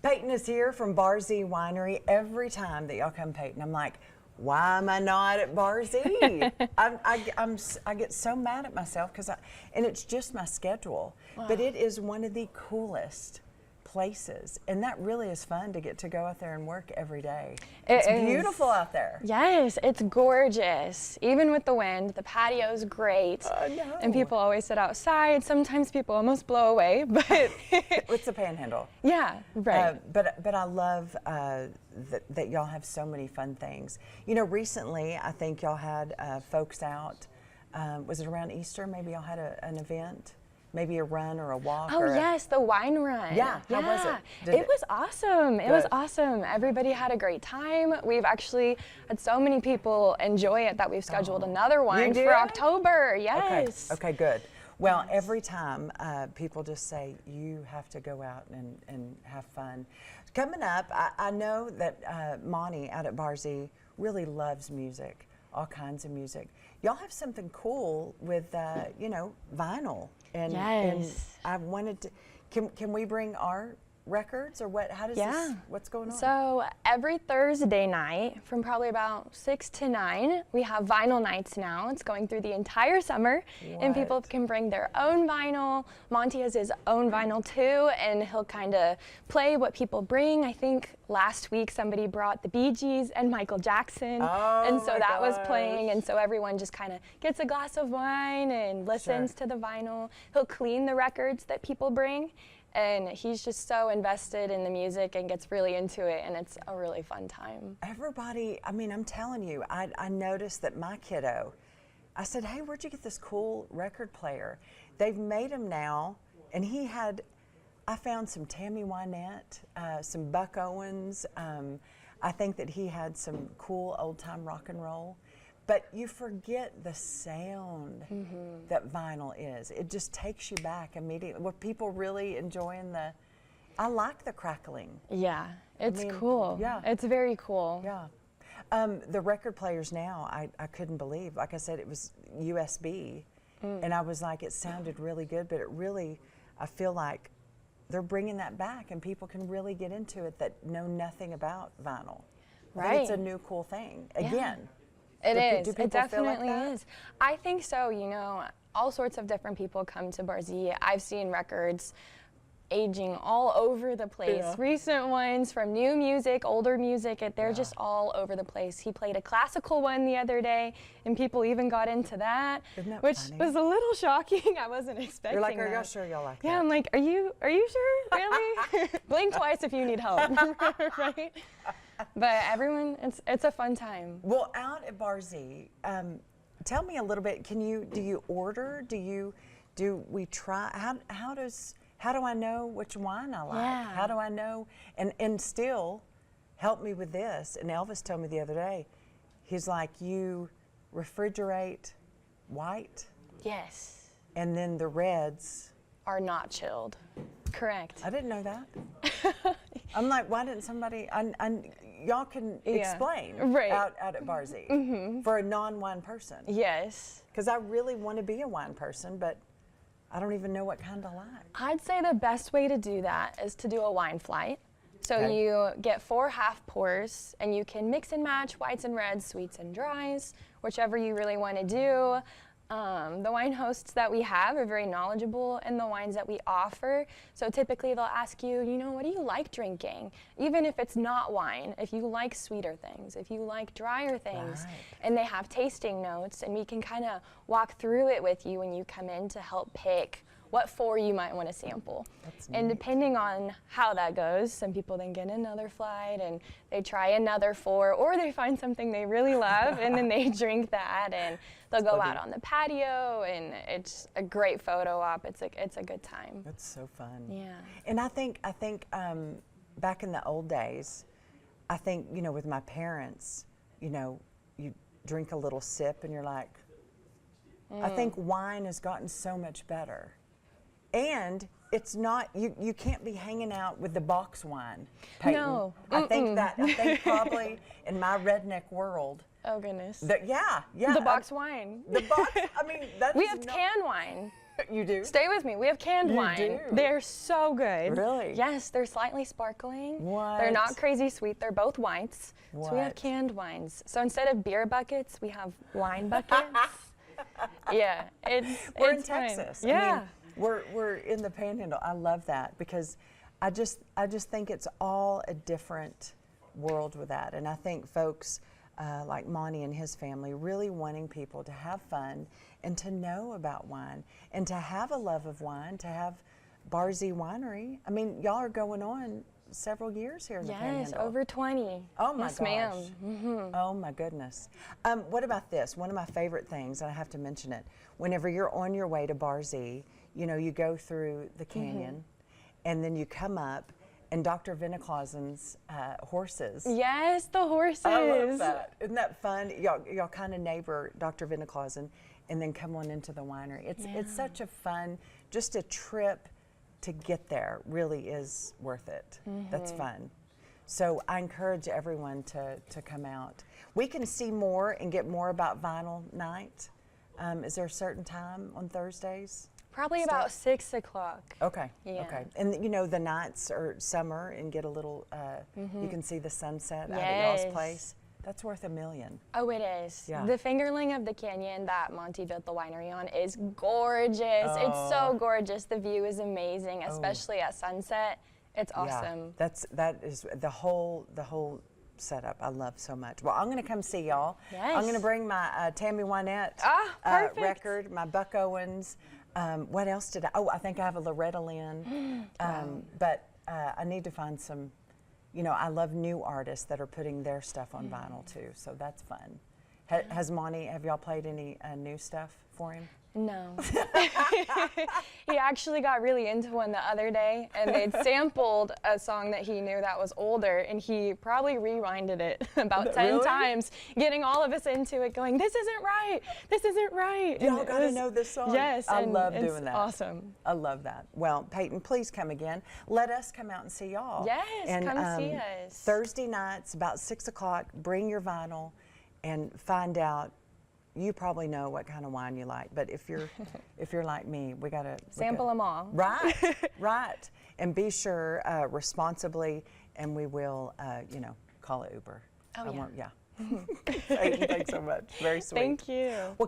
Peyton is here from Z Winery. Every time that y'all come, Peyton, I'm like, why am I not at Z? I get so mad at myself and it's just my schedule. Wow. But it is one of the coolest places, and that really is fun to get to go out there and work every day. It's beautiful out there. Yes, it's gorgeous. Even with the wind, the patio's great. No. And people always sit outside. Sometimes people almost blow away, but it's the Panhandle. Yeah, right. But I love that y'all have so many fun things. You know, recently I think y'all had folks out. Was it around Easter? Maybe y'all had an event. Maybe a run or a walk. Oh, yes, the wine run. Yeah, how was it? It was awesome. It was awesome. Everybody had a great time. We've actually had so many people enjoy it that we've scheduled another one for October. Yes. Okay, good. Well, every time people just say, you have to go out and have fun. Coming up, I know that Monty out at Z really loves music, all kinds of music. Y'all have something cool with, you know, vinyl. And I wanted to, can we bring our records or what? How does this, what's going on? So every Thursday night from probably about 6 to 9, we have vinyl nights now. It's going through the entire summer. And people can bring their own vinyl. Monty has his own vinyl too, and he'll kind of play what people bring. I think last week somebody brought the Bee Gees and Michael Jackson. And so that was playing, and so everyone just kind of gets a glass of wine and listens to the vinyl. He'll clean the records that people bring. And he's just so invested in the music and gets really into it, and it's a really fun time. Everybody, I mean, I'm telling you, I noticed that my kiddo, I said, hey, where'd you get this cool record player? They've made him now, and I found some Tammy Wynette, some Buck Owens. I think that he had some cool old-time rock and roll. But you forget the sound that vinyl is. It just takes you back immediately. Were people really enjoying I like the crackling. Yeah, it's cool. Yeah. It's very cool. Yeah. The record players now, I couldn't believe. Like I said, it was USB. And I was like, it sounded really good, but it really, I feel like they're bringing that back and people can really get into it that know nothing about vinyl. I think it's a new cool thing. Again. It is. Do people it definitely feel like that? is. I think so. You know, all sorts of different people come to Z. I've seen records aging all over the place. Yeah. Recent ones from new music, older music, they're just all over the place. He played a classical one the other day, and people even got into that, which was a little shocking. I wasn't expecting You're like, that. are y'all sure y'all like that? Yeah, I'm like, are you sure? Really? Blink twice if you need help, right? But everyone, it's a fun time. Well, out at Z, tell me a little bit. Do you order? Do we try? How do I know which wine I like? Yeah. How do I know? And still, help me with this. And Elvis told me the other day, he's like, you refrigerate white. Yes. And then the reds are not chilled. Correct. I didn't know that. I'm like, why didn't somebody? Y'all can explain out at Z for a non-wine person. Yes. Because I really want to be a wine person, but I don't even know what kind I like. I'd say the best way to do that is to do a wine flight. So you get 4 half pours, and you can mix and match whites and reds, sweets and dries, whichever you really want to do. The wine hosts that we have are very knowledgeable in the wines that we offer. So typically they'll ask you, you know, what do you like drinking? Even if it's not wine, if you like sweeter things, if you like drier things. And they have tasting notes, and we can kind of walk through it with you when you come in to help pick what 4 you might want to sample. And depending on how that goes, some people then get another flight and they try another 4, or they find something they really love and then they drink that, and they'll go out on the patio, and it's a great photo op. It's a good time. That's so fun. Yeah. And I think back in the old days, I think, you know, with my parents, you know, you drink a little sip and you're like, I think wine has gotten so much better. And it's not, you can't be hanging out with the box wine, Peyton. No. I think probably in my redneck world. Oh goodness. Yeah. The box wine. The box, I mean, that's we have canned wine. You do? Stay with me. We have canned You wine. do? They're so good. Really? Yes, they're slightly sparkling. What? They're not crazy sweet. They're both whites. So we have What? canned wines. So instead of beer buckets, we have wine buckets. Yeah, We're it's in fun. Texas. Yeah. I mean, we're in the Panhandle. I love that because I just think it's all a different world with that. And I think folks like Monty and his family really wanting people to have fun and to know about wine and to have a love of wine, to have Z Winery. I mean, y'all are going on several years here in the Yes, Panhandle. over 20. Oh my yes, gosh. ma'am. Mm-hmm. Oh my goodness. What about this? One of my favorite things, and I have to mention it, whenever you're on your way to Bar Z, you know, you go through the canyon and then you come up and Dr. Vinniclausen's horses. Yes, the horses. I love that. Isn't that fun? Y'all kind of neighbor Dr. Vinniclausen and then come on into the winery. It's such a fun, just a trip to get there really is worth it. That's fun. So I encourage everyone to come out. We can see more and get more about Vinyl Night. Is there a certain time on Thursdays? Probably about 6 o'clock. Okay. Yeah. Okay. And you know the nights are summer and get a little. You can see the sunset out at Yes. y'all's place. That's worth $1 million. Oh, it is. Yeah. The fingerling of the canyon that Monty built the winery on is gorgeous. It's so gorgeous. The view is amazing, especially at sunset. It's awesome. Yeah. That is the whole setup. I love so much. Well, I'm going to come see y'all. Yes. I'm going to bring my Tammy Wynette Perfect. record, my Buck Owens. What else did I? Oh, I think I have a Loretta Lynn. But I need to find some. You know, I love new artists that are putting their stuff on vinyl too, so that's fun. Has Monty, have y'all played any new stuff for him? No. He actually got really into one the other day, and they'd sampled a song that he knew that was older, and he probably rewinded it about 10 Really? times, getting all of us into it, going, this isn't right, this isn't right. Y'all And it got to was- know this song. Yes, I and love it's doing that. awesome. I love that. Well, Peyton, please come again. Let us come out and see y'all. Yes, and, come see us. Thursday nights, about 6 o'clock, bring your vinyl and find out. You probably know what kind of wine you like, but if you're like me, we gotta Sample them all. Right, right, and be sure responsibly, and we will, call it Uber. Oh, yeah. Yeah. Peyton, thanks so much. Very sweet. Thank you. Well,